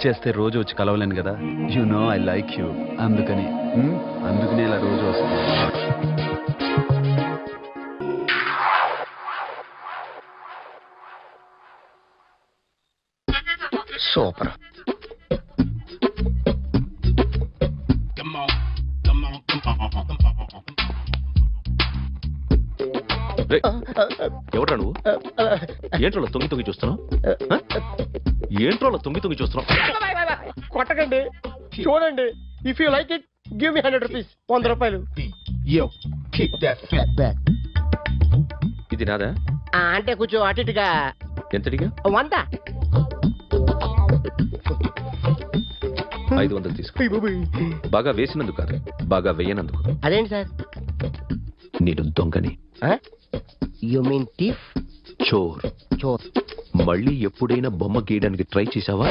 చేస్తే రోజు వచ్చి కలవలేను కదా. You know I like you. అందుకని ఇలా రోజు వస్తాను. సూపర్. ఎవడ్రా నువ్వు? ఏంట్రోలో తొంగి చూస్తున్నావు? ఏంట్రోలో తొంగి చూస్తున్నావు? కొట్టకండి, చూడండి. If you like it give me 100 rupees. 100 రూపాయలు. ఇది నాదా? అంటే కొంచెం అటు ఇటుగా. ఎంతడిగా? 100. 500 తీసుకో. బాగా వేసినందుకు కాదు, బాగా వేయనందుకు. అదేంటి సార్? నేను దొంగని. You mean thief? చోర్. చోర్. మళ్ళీ ఎప్పుడైనా బొమ్మ గీయడానికి ట్రై చేసావా?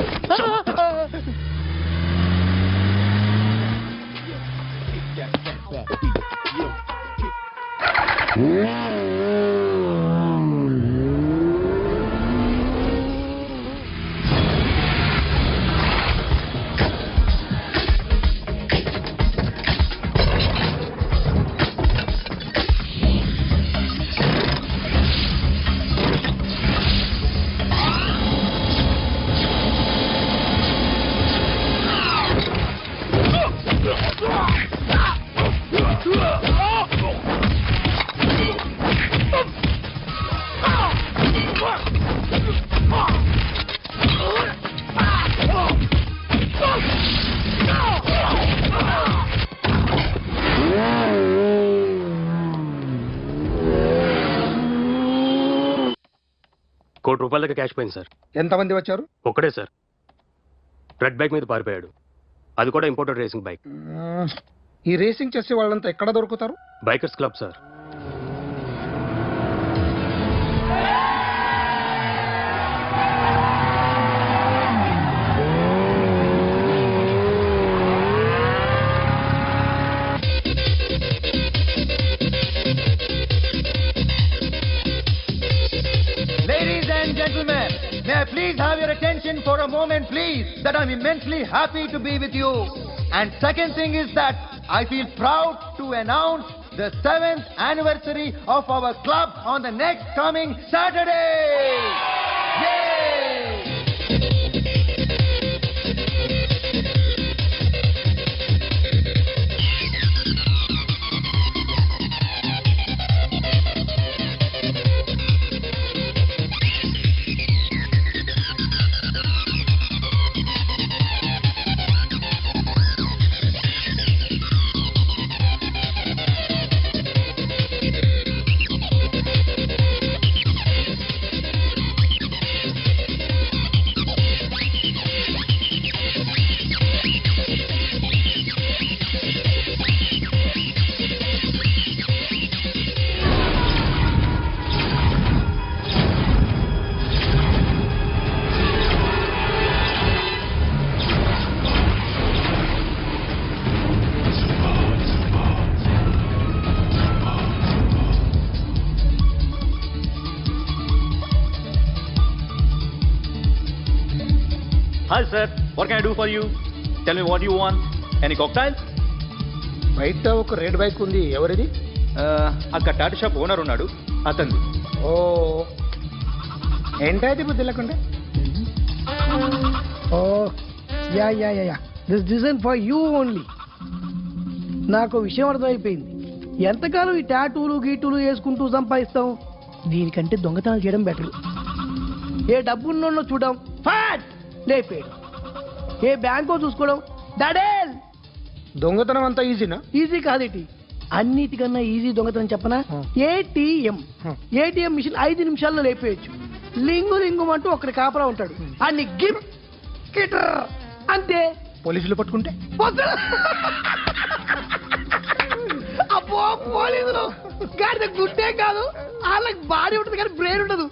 ₹1 కోటి క్యాష్ పోయింది సార్. ఎంతమంది వచ్చారు? ఒక్కడే సార్. రెడ్ బైక్ మీద పారిపోయాడు. అది కూడా ఇంపోర్టెడ్ రేసింగ్ బైక్. ఈ రేసింగ్ చేసే వాళ్ళంతా ఎక్కడ దొరుకుతారు? Bikers club sir. May I please have your attention for a moment, please, that I'm immensely happy to be with you. And second thing is that I feel proud to announce the 7th anniversary of our club on the next coming Saturday. Yay! Hi sir, what can I do for you? Tell me what you want. Any cocktails? బయట ఒక red bike ఉంది, ఎవరిది? అక్కడ Tata shop owner ఉన్నాడు, అతనిది. ఓ, ఏంటది బుద్ధి లేకుండా? Oh yeah yeah yeah yeah this design for you only. నాకు విషయం అర్థమైపోయింది. ఎంతకాలం ఈ టాటూలు గీటూలు వేసుకుంటూ సంపాదిస్తాం? దీనికంటే దొంగతనాలు చేయడం బెటర్. ఏ డబ్బున్నోళ్ళో చూడడం ఫాట్ లేపేయడం, ఏ బ్యాంకో చూసుకోవడం దడేల్. దొంగతనం అంతా ఈజీనా? ఈజీ కాదేటి, అన్నిటికన్నా ఈజీ దొంగతనం చెప్పనా? ఏటీఎం మిషన్ 5 నిమిషాల్లో లేపేయచ్చు. లింగు లింగు అంటూ ఒకటి కాపలా ఉంటాడు, అన్ని గిమ్ కిటర్ అంతే. పోలీసులు పట్టుకుంటే? అబ్బో పోలీసులు గాడి గుడ్డే కాదు, వాళ్ళకి బాడీ ఉంటుంది కానీ బ్రెయిన్ ఉండదు.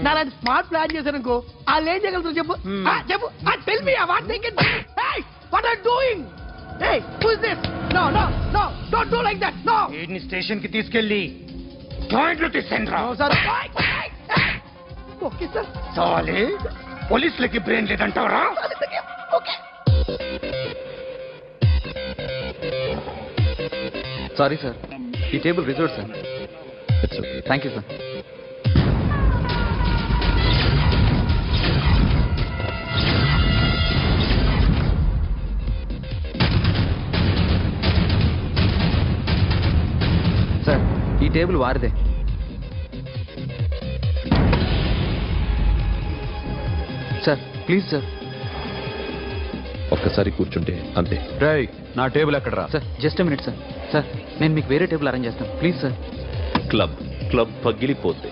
నాలాంటి స్మార్ట్ ప్లాన్ చేశాను అనుకో, వాళ్ళు ఏం చేయగలుగుతారు చెప్పు? చెప్పు, tell me what they can. Hey what are doing? Hey who is this? No no no don't do like that. No, వీడిని స్టేషన్ కి తీసుకెళ్ళి జాయింట్లు తీసుకెళ్ళరా. Sir okay sir. సాలే పోలీసులకి బ్రెయిన్ లేదంటావరా? ఓకే సారీ సార్, ఈ table reserve sir. Thank you sir. Sir, ఈ టేబుల్ వారిదే. Sir please sir. ఒక్కసారి కూర్చుంటే అంతే. రై, నా టేబుల్ ఎక్కడరా? Sir just minute sir. Sir నేను మీకు వేరే టేబుల్ అరేంజ్ చేస్తాను ప్లీజ్ సార్. క్లబ్ పగిలిపోతే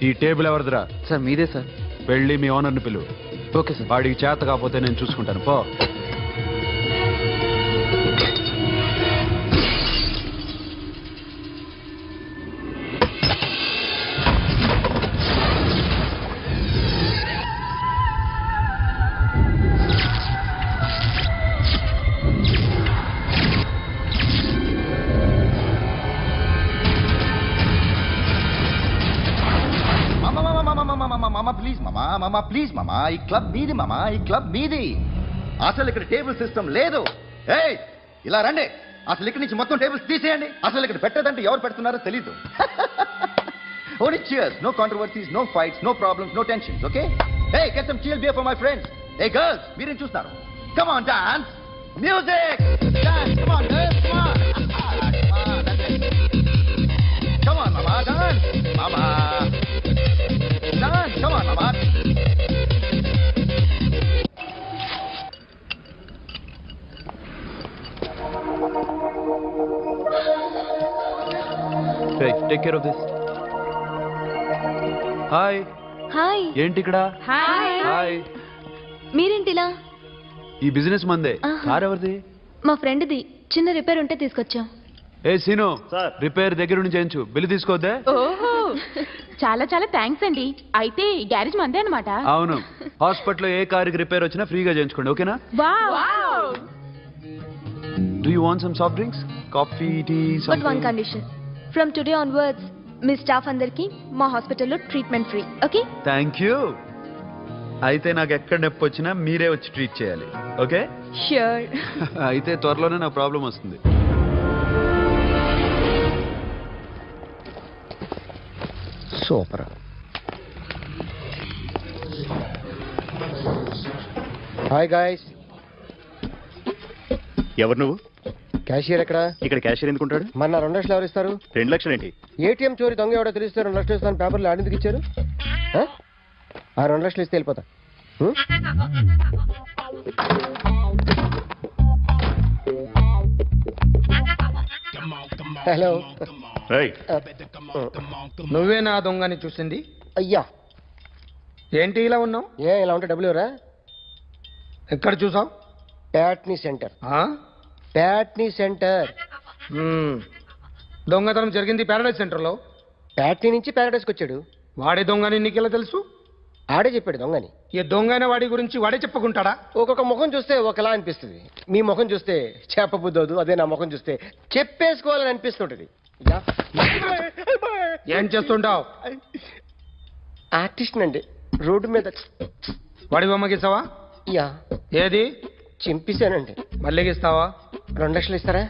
ఈ టేబుల్ ఎవరిదిరా? సార్ మీదే సార్. వెళ్ళి మీ ఓనర్ని పిలువు. Okay sir. వాడికి చేత కాకపోతే నేను చూసుకుంటాను. పో. మామా ప్లీజ్ మామా, ఈ క్లబ్ మీది మామా, ఈ క్లబ్ మీది. అసలు ఇక్కడ టేబుల్ సిస్టమ్ లేదు. ఏయ్ ఇలా రండి, అసలు ఇక్కడ నుంచి మొత్తం టేబుల్స్ తీసేయండి. అసలు ఇక్కడ పెట్టదంటే ఎవరు పెడుతున్నారో తెలీదు. Only cheers, no controversies, no fights, no problems, no tensions, okay? Hey, get some chill beer for my friends. Hey girls, మీరేం చూస్తున్నారు? Come on, dance, music, dance, come on girls, come on. Come on, that's it. Come on mama, dance, mama. Dance, come on, mama. Hey, take care of this. Hi. Hi. ఏంటి ఇక్కడ? Hi. మీరేంటిలా? ఈ business మందే. Car ఎవరిది? మా ఫ్రెండ్ది. చిన్న repair ఉంటే తీసుకొచ్చాం. ఏ scene, repair దగ్గర నుంచి చేయించు. బిల్లు తీసుకోవద్దే? ఓహో, చాలా చాలా థ్యాంక్స్ అండి. అయితే ఈ గ్యారేజ్ మందే అన్నమాట. అవును. హాస్పిటల్లో ఏ కారుకి రిపేర్ వచ్చినా ఫ్రీగా చేయించుకోండి, ఓకేనా? Wow. Do you want some soft drinks? Coffee, tea, but one condition. From today onwards మీ స్టాఫ్ అందరికి మా హాస్పిటల్లో treatment free, okay? Thank you. అయితే నాకు ఎక్కడ నొప్పి వచ్చినా మీరే వచ్చి ట్రీట్ చేయాలి, ఓకే? ష్యూర్. అయితే త్వరలోనే నా ప్రాబ్లం వస్తుంది. సూపర్. Hi guys. ఎవరు నువ్వు? క్యాషియర్ ఎక్కడ? ఇక్కడ క్యాషియర్ ఎందుకుంటాడు? మన 2 లక్షలు ఎవరు ఇస్తారు? 2 లక్షలు ఏంటి? ఏటీఎం చోరీ దొంగ ఎవడో తెలిస్తే 2 లక్షలు ఇస్తాను పేపర్లు ఆడిందుకు ఇచ్చారు. ఆ 2 లక్షలు ఇస్తే వెళ్ళిపోతా. హలో. నువ్వే నా దొంగని చూసింది? అయ్యా ఏంటి ఇలా ఉన్నావు? ఇలా ఉంటే డబ్బులు ఎవరా? ఎక్కడ చూసావు? ప్యాట్నీ సెంటర్. ప్యాట్నీ సెంటర్. దొంగతనం జరిగింది ప్యారడైజ్ సెంటర్లో. ప్యాట్నీ నుంచి ప్యారడైజ్కి వచ్చాడు. వాడే దొంగని నీకెలా తెలుసు? ఆడే చెప్పాడు దొంగని. ఈ దొంగైన వాడి గురించి వాడే చెప్పుకుంటాడా? ఒక్కొక్క ముఖం చూస్తే ఒకలా అనిపిస్తుంది. మీ ముఖం చూస్తే చెప్పబుద్దోదు, అదే నా ముఖం చూస్తే చెప్పేసుకోవాలని అనిపిస్తుంటది. ఏం చేస్తుంటావు? ఆర్టిస్ట్ అండి. రోడ్డు మీద వాడి బొమ్మ గీసావా? యా. ఏది? చింపేశానండి. మళ్ళీ గీస్తావా? 2 లక్షలు ఇస్తారా?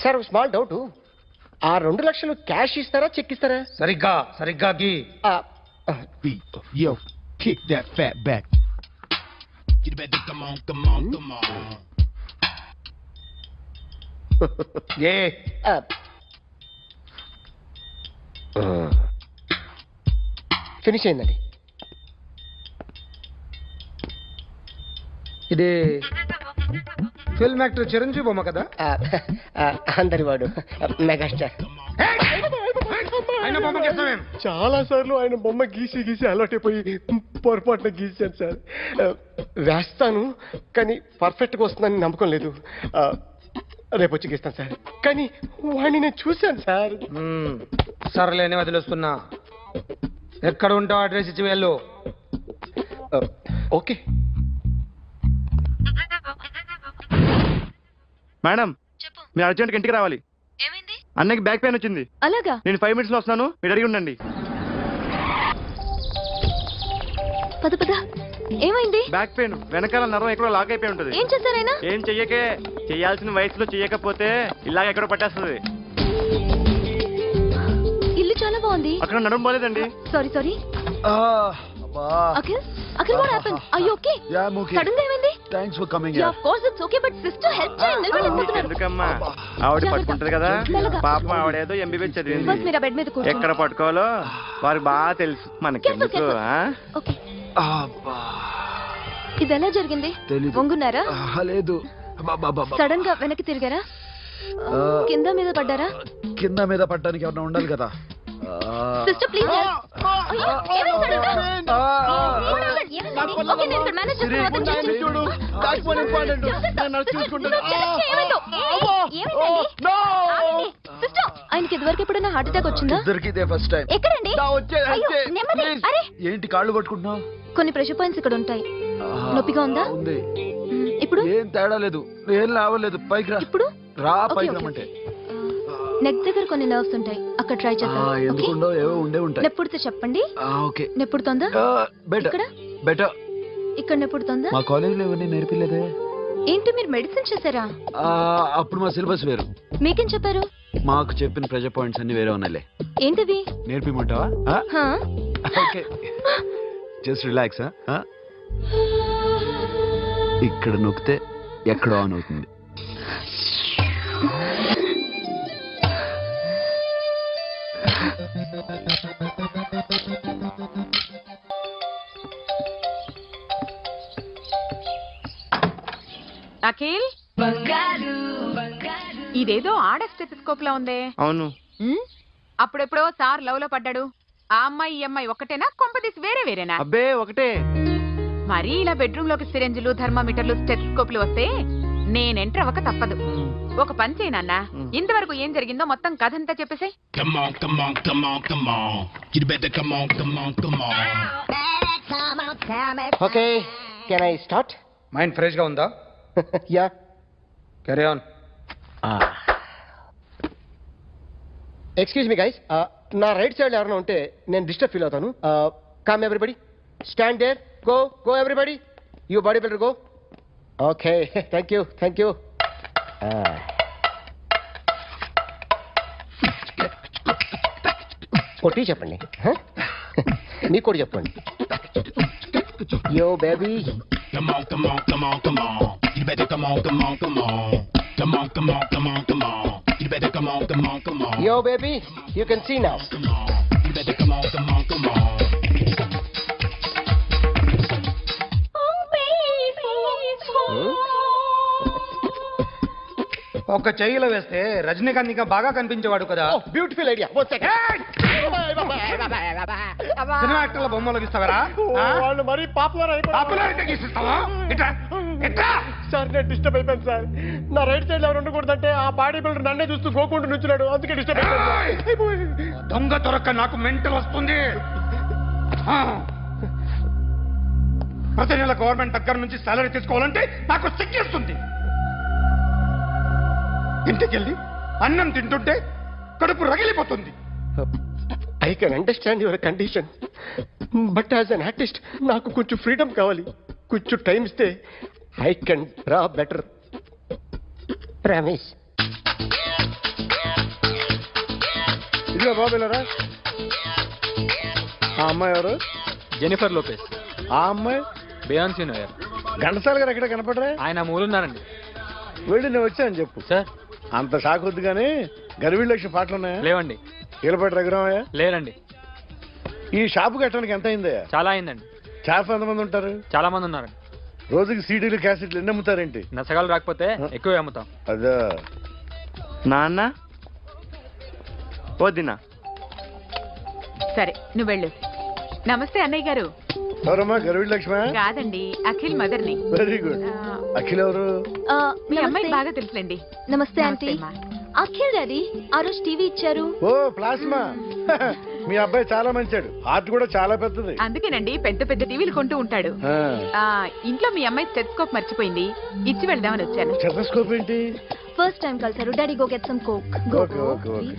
Sir small doubt. ఆ 2 లక్షలు క్యాష్ ఇస్తారా, చెక్ ఇస్తారా? సరిగ్గా గీ. Yo, kick that fat back. You better come on. Finish అయిందండి. ఇది ఫిల్మ్ యాక్టర్ చిరంజీవి బొమ్మ కదా? అందరి వాడు మెగాస్టార్. చాలా సార్లు ఆయన బొమ్మ గీసి అలవాటైపోయి పొరపాటున గీసాను సార్. వేస్తాను కానీ పర్ఫెక్ట్గా వస్తుందని నమ్మకం లేదు. రేపు వచ్చి గీస్తాను సార్. కానీ వాడిని నేను చూశాను సార్. సర్లేని వదిలేస్తున్నా. ఎక్కడ ఉంటావు అడ్రస్ ఇచ్చి వెళ్ళు. ఓకే మేడం, మీరు అర్జెంట్గా ఇంటికి రావాలి. ఏమైంది? అన్నకి బ్యాక్ పెయిన్ వచ్చింది. అలాగా? నేను 5 minutes లో వస్తున్నాను, మీరు అడిగి ఉండండి. పద పద. ఏమైంది? బ్యాక్ పెయిన్, వెనకాల నరం ఎక్కడో లాక్ అయిపోయి ఉంటుంది. ఏం చేశారైనా? ఏం చెయ్యకే, చెయ్యాల్సిన వయసులో చెయ్యకపోతే ఇలాగ ఎక్కడో పట్టేస్తుంది. ఇల్లు చాలా బాగుంది. అక్కడ నడుము పోలేదండి. Sorry sorry. Akhil Akhil what happened? Are you okay? Yeah I am okay. Sudden గా ఏమైంది? Thanks for coming yeah here. Of course it's okay but sister help చేయండి. నిలబడలేకపోతున్నారు. ఎందుకమ్మా, ఆవిడ పట్టుకుంటది కదా. పాపం ఆవిడేదో ఎంబీబీఎస్ చదివింది. బస్ మీరు ఆ బెడ్ మీద కూర్చోండి. ఎక్కడ పట్టుకోవాలో వారికి బాగా తెలుసు. మనకెందుకు? ఓకే. అబ్బా ఇది ఎలా జరిగింది? తెలీదు. వంగున్నారా? లేదు. సడన్ గా వెనక్కి తిరిగారా? కింద మీద పడ్డారా? కింద మీద పడ్డానికి ఎవరైనా ఉండాలి కదా. సిస్టర్ ప్లీజ్ ఆయనకి ఇదివరకు ఎప్పుడైనా హార్ట్ అటాక్ వచ్చిందా? First time. ఎక్కడండి? ఏంటి కాళ్ళు పట్టుకుంటున్నావు? కొన్ని ప్రెషర్ పాయింట్స్ ఇక్కడ ఉంటాయి. నొప్పిగా ఉందా? ఉంది. ఇప్పుడు ఏం తేడా లేదు, ఏం లావలేదు. పైకి రా. ఇప్పుడు రా, పైకి రమ్మంటే. నెక్ దగ్గర కొన్ని నర్వ్స్ ఉంటాయి, అక్కడ ట్రై చేద్దాం. ఎందుకుండో ఏవో ఉండే ఉంటాయి. నెప్పుడుతో చెప్పండి. ఓకే. నెప్పుడుతోందా? Better better. ఇక్కడ నెప్పుడుతోందా? మా కాలేజీలో ఎవరిని నేర్పిలేదే. ఏంటి మీరు మెడిసిన్ చేశారా? అప్పుడు మా సిలబస్ వేరు. మీకేం చెప్పారు? మాకు చెప్పిన ప్రెజర్ పాయింట్స్ అన్ని వేరే ఉన్నాయిలే. ఏంటివి? నేర్పిమంటావా? Okay, just relax. ఇక్కడ నొక్కితే ఎక్కడ ఆన్ అవుతుంది. అఖిల్, ఇదేదో ఆడ స్టెథోస్కోప్ లా ఉందే. అవును. అప్పుడెప్పుడో సార్ లవ్ లో పడ్డాడు. ఆ అమ్మాయి ఈ అమ్మాయి ఒకటేనా, కొంపదీసి వేరే వేరేనా? అబ్బే ఒకటే. మరి ఇలా బెడ్రూమ్ లోకి సిరెంజులు, థర్మామీటర్లు, స్టెథోస్కోప్లు వస్తే నేను ఎంటర్ అవ్వక తప్పదు. ఒక పని చేయి నాన్న, ఇంతవరకు ఏం జరిగిందో మొత్తం కథ అంతా చెప్పేసాయి. Okay, can I start? Mind fresh గా ఉందా? Yeah, carry on. Excuse me guys, నా రైట్ సైడ్ ఎవరైనా ఉంటే నేను డిస్టర్బ్ ఫీల్ అవుతాను. Come everybody, stand there, go go everybody, you body builder go. Okay, thank you thank you. కొట్టి చెప్పండి, మీకు కూడా చెప్పండి. Yo baby, come on, come on, come on, come on. You better come on, come on, come on. Come on, come on, come on, come on. You better come on, come on, come on. yo baby, you can see now. Come on, you better come on, come on, come on. ఒక చెయ్యిలో వేస్తే రజనీకాంత్ ఇంకా బాగా కనిపించేవాడు కదా. Beautiful idea. Cinema యాక్టర్ల బొమ్మలు గీస్తావరా? వాళ్ళు మరీ popular sir. నేను disturb అయిపోయాను సార్. నా రైట్ సైడ్ ఎవరు ఉండకూడదంటే ఆ బాడీ బిల్డర్ నన్నే చూస్తూ గోకుంటూ నుంచున్నాడు, అందుకే డిస్టర్బ్ అయిపోయాను. దొంగ దొరక్క నాకు మెంటల్ వస్తుంది. ప్రతి నెల గవర్నమెంట్ దగ్గర నుంచి సాలరీ తీసుకోవాలంటే నాకు సిగ్గేస్తుంది. ఇంటికెళ్ళి అన్నం తింటుంటే కడుపు రగిలిపోతుంది. I can understand your condition, but as an artist నాకు కొంచెం ఫ్రీడమ్ కావాలి. కొంచెం టైం ఇస్తే I can draw better. Promise. ఇదిగో బాబులరా, ఆ అమ్మాయి ఎవరు? Jennifer Lopez. ఆ అమ్మాయి బియాన్సీ నోయర్. ఘంటసాల గారు ఎక్కడ కనపడరా? ఆయన మూలున్నారండి. వెళ్ళి నేను వచ్చాను చెప్పు. సార్ అంత షాక్ వద్దు కానీ గర్వీళ్ళ లక్ష పాటలు ఉన్నాయా? లేవండి. ఈలపాటి రఘురామయ్య లేరండి. ఈ షాపు కట్టడానికి ఎంత అయిందయ్యా? చాలా అయిందండి. షాప్ ఎంతమంది ఉంటారు? చాలా మంది ఉన్నారండి. రోజుకి సీడీలు క్యాసెట్లు ఎన్ని అమ్ముతారేంటి? నసగాలు రాకపోతే ఎక్కువ అమ్ముతాం. అదా నాన్న వద్దినా. సరే నువ్వు వెళ్ళు. నమస్తే అన్నయ్య గారు. ఎవరమ్మా? గర్వీళ్ళ లక్ష్మ? కాదండి, అఖిల్ మదర్ని. Very good. అఖిల్ ఎవరు? మీ అమ్మాయి బాగా తెలుసులేండి. నమస్తే ఆంటీ. అఖిల్ డాడీ ఆ రోజు టీవీ ఇచ్చారు. ఓ ప్లాస్మా. మీ అబ్బాయి చాలా మంచాడు, హార్ట్ కూడా చాలా పెద్దది. అందుకేనండి పెద్ద పెద్ద టీవీలు కొంటూ ఉంటాడు. ఇంట్లో మీ అమ్మాయి స్టెథోస్కోప్ మర్చిపోయింది, ఇచ్చి వెళ్దామని వచ్చాను. స్టెథోస్కోప్ ఏంటి? ఫస్ట్ టైం కలిసారు. Daddy go get some coke. Go okay okay okay.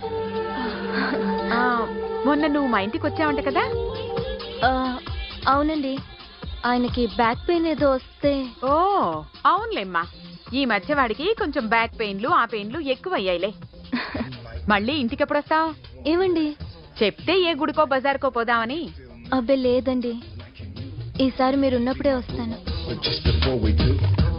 మొన్న నువ్వు మా ఇంటికి వచ్చావంట కదా? అవునండి, ఆయనకి బ్యాక్ పెయిన్ ఏదో వస్తే. ఓ అవునులేమ్మా, ఈ మధ్య వాడికి కొంచెం బ్యాక్ పెయిన్లు ఆ పెయిన్లు ఎక్కువయ్యాయిలే. మళ్ళీ ఇంటికి ఎప్పుడు వస్తావు? ఏమండి చెప్తే ఏ గుడికో బజార్కో పోదామని. అబ్బే లేదండి, ఈసారి మీరున్నప్పుడే వస్తాను. But just before we do,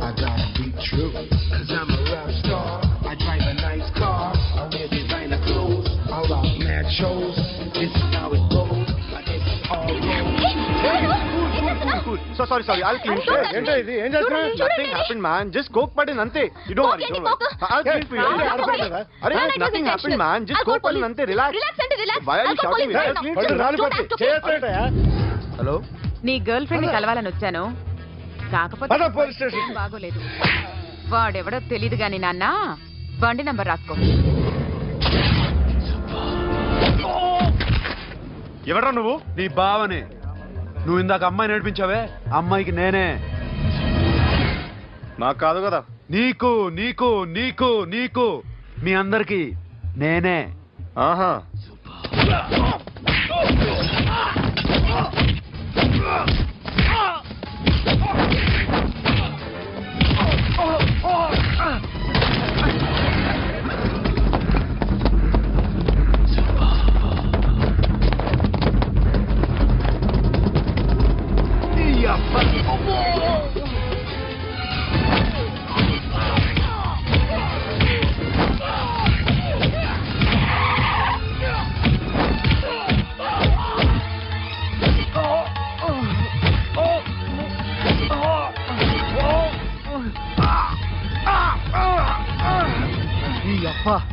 I gotta be true. Cause I'm a rap star. I drive a nice car. I wear designer clothes. I rock mad shows. This is how it goes. Like it's all so sorry sorry I'll clean. ఏంటో ఇది ఏం చేస్తున్నా? Nothing happened man, just coke పడింది అంతే. You don't worry, don't worry. I'll clean for you. అరే nothing happened man, just coke పడింది అంతే. Relax. Why are you shouting? Hello, నీ గర్ల్ ఫ్రెండ్ ని కలవాలని వచ్చాను, కాకపోతే పోలీస్ స్టేషన్ బాగోలేదు. వాడెవడో తెలీదు గాని నాన్న, బండి నంబర్ రాసుకో. ఎవడ్రా నువ్వు? నీ బావని. నువ్వు ఇందాక అమ్మాయి నడిపించావే, అమ్మాయికి నేనే. నాకు కాదు కదా. నీకు నీకు నీకు నీకు మీ అందరికి నేనే. ఆహా.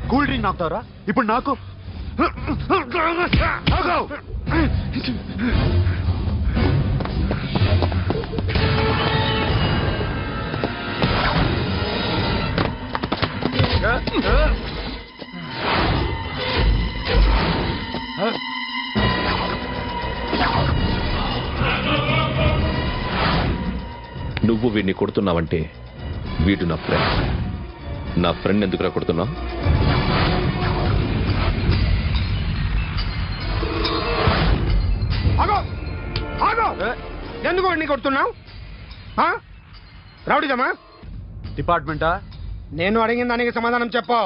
కూల్ డ్రింక్ నాకుతావరా ఇప్పుడు నాకు? నువ్వు వీడిని కొడుతున్నావంటే వీడు నా ఫ్రెండ్. నా ఫ్రెండ్ ఎందుకురా కొడుతున్నావు? ఎందుకు వాడిని కొడుతున్నావు? రౌడీదమ్మా? డిపార్ట్మెంటా? నేను అడిగిన దానికి సమాధానం చెప్పు.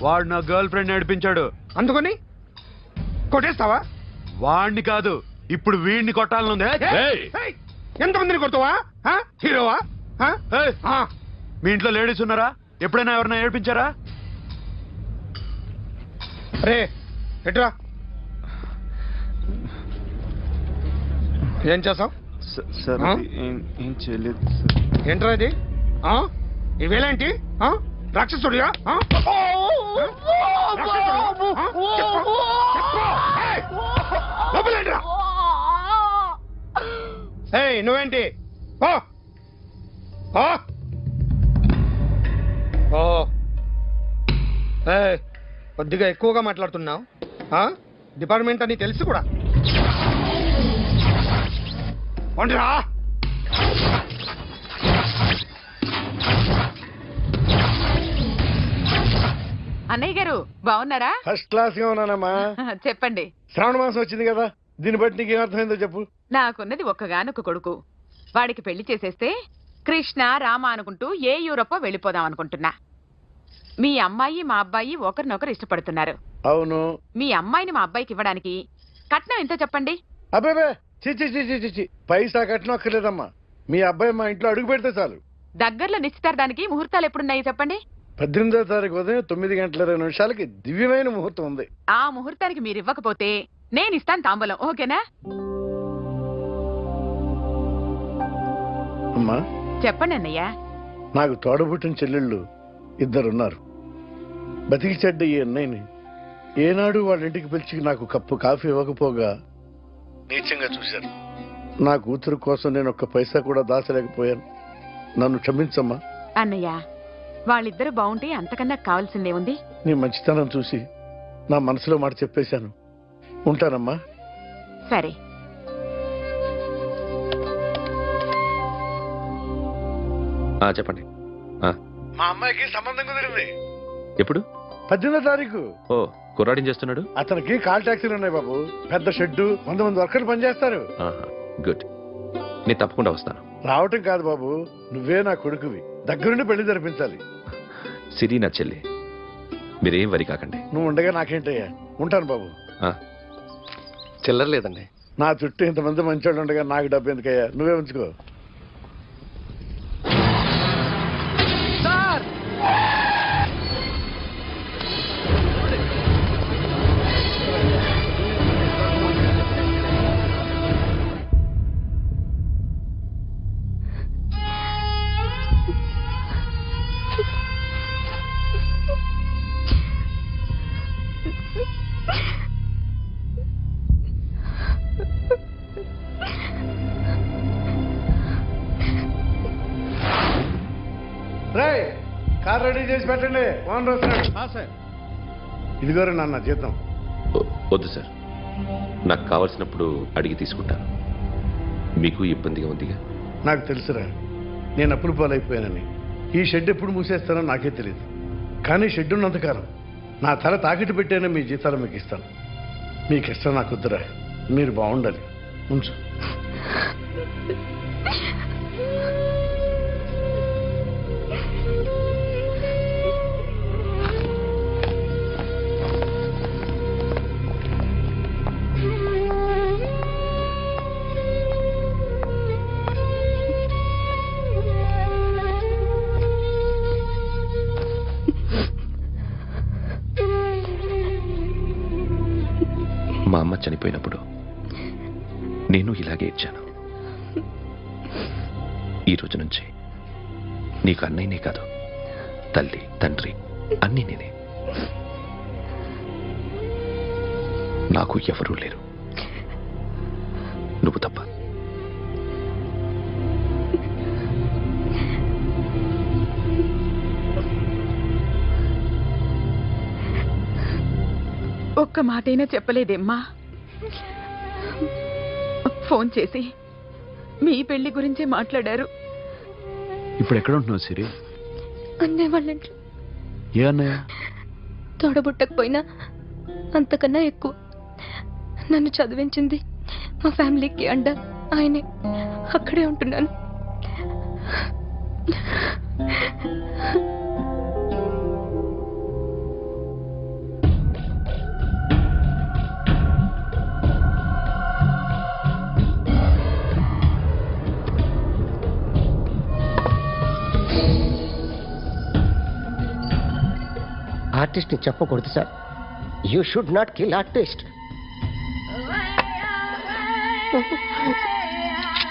వాడు నా గర్ల్ ఫ్రెండ్ నడిపించాడు. అందుకని కొట్టేస్తావా? వాడిని కాదు, ఇప్పుడు వీడిని కొట్టాలనుంది. ఎంతమందిని కొడతావా? హీరోవా? మీ ఇంట్లో లేడీస్ ఉన్నారా? ఎప్పుడైనా ఎవరైనా ఏడిపించారా? రే ఎట్రా, ఏం చేసావు? ఏం చేయలేదు. ఏంట్రా ఇది? ఇవేలాంటి రాక్షసుడియా? నువ్వేంటి? కొద్దిగా ఎక్కువగా మాట్లాడుతున్నావు. డిపార్ట్మెంట్ అని తెలుసు కూడా. వండిరా. అన్నయ్య గారు బాగున్నారా? ఫస్ట్ క్లాస్ గా ఉన్నానమ్మా. చెప్పండి. శ్రావణ మాసం వచ్చింది కదా, దీన్ని బట్టి నీకు ఏమర్థమైందో చెప్పు. నాకున్నది ఒక్కగానొక్క కొడుకు. వాడికి పెళ్లి చేసేస్తే కృష్ణ రామ అనుకుంటూ ఏ యూరోపో వెళ్ళిపోదాం అనుకుంటున్నా. మీ అమ్మాయి మా అబ్బాయి ఒకరినొకరు ఇష్టపడుతున్నారు. అవును. మీ అమ్మాయిని మా అబ్బాయికి ఇవ్వడానికి కట్నం ఎంతో చెప్పండి. అబ్బాయి చిచి పైసా కట్నం అక్కర్లేదమ్మా. మీ అబ్బాయి మా ఇంట్లో అడుగు పెడితే చాలు. దగ్గరలో నిశ్చితార్థానికి ముహూర్తాలు ఎప్పుడున్నాయి చెప్పండి. 18వ తారీఖు ఉదయం 9:20 దివ్యమైన ముహూర్తం ఉంది. ఆ ముహూర్తానికి మీరు ఇవ్వకపోతే నేను ఇస్తాను తాంబూలం. ఓకేనా? అమ్మా చెప్పండి అన్నయ్య. నాకు తోడబుట్టిన చెల్లెళ్ళు 2 ఉన్నారు. బతికి చెడ్డ ఈ అన్నయ్యని ఏనాడు వాళ్ళ ఇంటికి పిలిచి నాకు కప్పు కాఫీ ఇవ్వకపోగా నీచంగా చూశాను. నా కూతురు కోసం నేను ఒక్క పైసా కూడా దాచలేకపోయాను. నన్ను క్షమించమ్మా. అన్నయ్య, వాళ్ళిద్దరు బాగుంటే అంతకన్నా కావాల్సిందే ఉంది. నీ మంచితనం చూసి నా మనసులో మాట చెప్పేశాను. ఉంటానమ్మా. సరే. చెప్పండి. మా అమ్మాయికి సంబంధం కుదిరింది. ఎప్పుడు? 18వ తారీఖు. ఓ, కుర్రాడేం చేస్తున్నాడు? అతనికి కాల్ టాక్సీలు ఉన్నాయి బాబు. పెద్ద షెడ్డు, 100 మంది వర్కర్లు పనిచేస్తారు. గుడ్. నేను తప్పకుండా వస్తాను. రావటం కాదు బాబు, నువ్వే నా కొడుకువి, దగ్గరుండి పెళ్లి జరిపించాలి. సిరి నా చెల్లి, మీరేం వరి కాకండి. నువ్వు ఉండగా నాకేంటయ్యా. ఉంటాను బాబు. చిల్లర లేదండి. నా చుట్టూ ఇంతమంది మంచోళ్ళు ఉండగా నాకు డబ్బు ఎందుకయ్యా, నువ్వే ఉంచుకో. రేయ్, కార్ రెడీ చేసి పెట్టండి. ఓనర్ వస్తున్నాడు. సార్. ఇదిగోరా నాన్న జీతం. వద్దు సార్, నాకు కావలసినప్పుడు అడిగి తీసుకుంటాను. మీకు ఇబ్బందిగా ఉందిగా? నాకు తెలుసురా, నేను అప్పులు పాలైపోయానని. ఈ షెడ్ ఎప్పుడు మూసేస్తానో నాకే తెలియదు. కానీ షెడ్ ఉన్నంతకాలం నా తల తాకిట్టు పెట్టానే మీ జీతాలు మీకు ఇస్తాను. మీకు ఇష్టం నాకు వద్దురా, మీరు బాగుండాలి. ఉంచు. మా అమ్మ చనిపోయినప్పుడు నేను ఇలాగే ఇచ్చాను. ఈ రోజు నుంచి నీకు అన్నయ్యనే కాదు, తల్లి తండ్రి అన్నీ నేనే. నాకు ఎవరూ లేరు, నువ్వు తప్ప. ఒక్క మాటైనా చెప్పలేదేమ్మా? ఫోన్ చేసి మీ పెళ్లి గురించే మాట్లాడారు. ఇప్పుడు ఎక్కడ ఉంటున్నావు సిరి? అన్నయ్య వాళ్ళ ఇంట్లో. ఏ అన్నయ్య? తోడబుట్టకపోయినా అంతకన్నా ఎక్కువ నన్ను చదివించింది మా ఫ్యామిలీకి అండ ఆయనే. అక్కడే ఉంటున్నాను. ఆర్టిస్ట్ ని చెప్పకూడదు sir. You should not kill artist.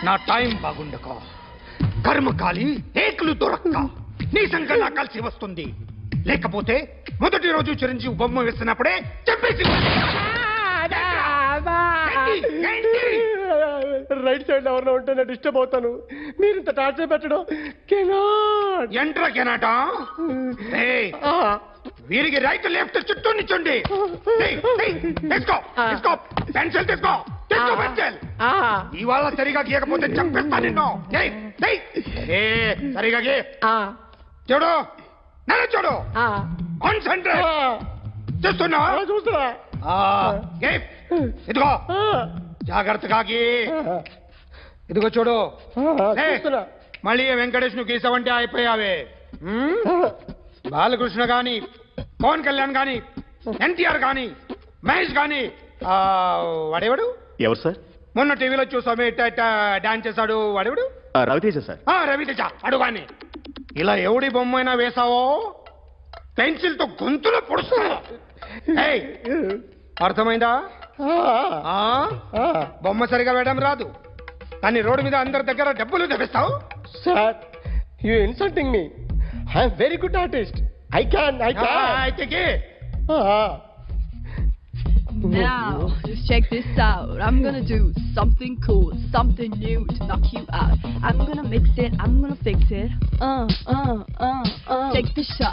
నా టైం బాగుండకో, కర్మకాలి ఏకులు దొరక్క నీ సంఖ్య నా కలిసి వస్తుంది. లేకపోతే మొదటి రోజు చిరంజీవి బొమ్మ వేస్తున్నప్పుడే చెప్పేసి రైట్ సైడ్ ఎవరిలో ఉంటే నేను డిస్టర్బ్ అవుతాను. మీరు ఇంత టార్చర్ పెట్టడం ఎంట్రా కెనాటా. వీరికి రైట్ లెఫ్ట్ చుట్టూ నిచ్చండి. తీసుకో తీసుకో పెన్సిల్, తీసుకో తీసుకో పెన్సిల్. ఇవాళ సరిగా గీయకపోతే చంపేస్తా నిన్ను. సరిగా గీ. చూడు నన్ను చూడు, కాన్సంట్రేట్ చూస్తున్నా. చూస్తున్నా. ఇదిగో జాగ్రత్తగా గీ. ఇదిగో చూడు. మళ్ళీ వెంకటేష్ ను గీసావంటే అయిపోయావే. బాలకృష్ణ గాని, పవన్ కళ్యాణ్ గాని, ఎన్టీఆర్ గాని, మహేష్ గాని, వాడేవాడు ఎవరు సార్? మొన్న టీవీలో చూసామే డాన్స్ చేశాడు, వాడేవాడు? రవితేజ సార్. రవితేజ అడుగాని. ఇలా ఎవడి బొమ్మైనా వేసావో పెన్సిల్ తో గొంతులో పొడుస్తా. అర్థమైందా? బొమ్మ సరిగా వేయడం రాదు, కానీ రోడ్డు మీద అందరి దగ్గర డబ్బులు తెప్పిస్తావు. Sir, you insulting me. I'm very good artist. I can. అయితే Now, just check this out. I'm gonna do something cool, something new to knock you out. I'm gonna mix it, I'm gonna fix it. Take the shot.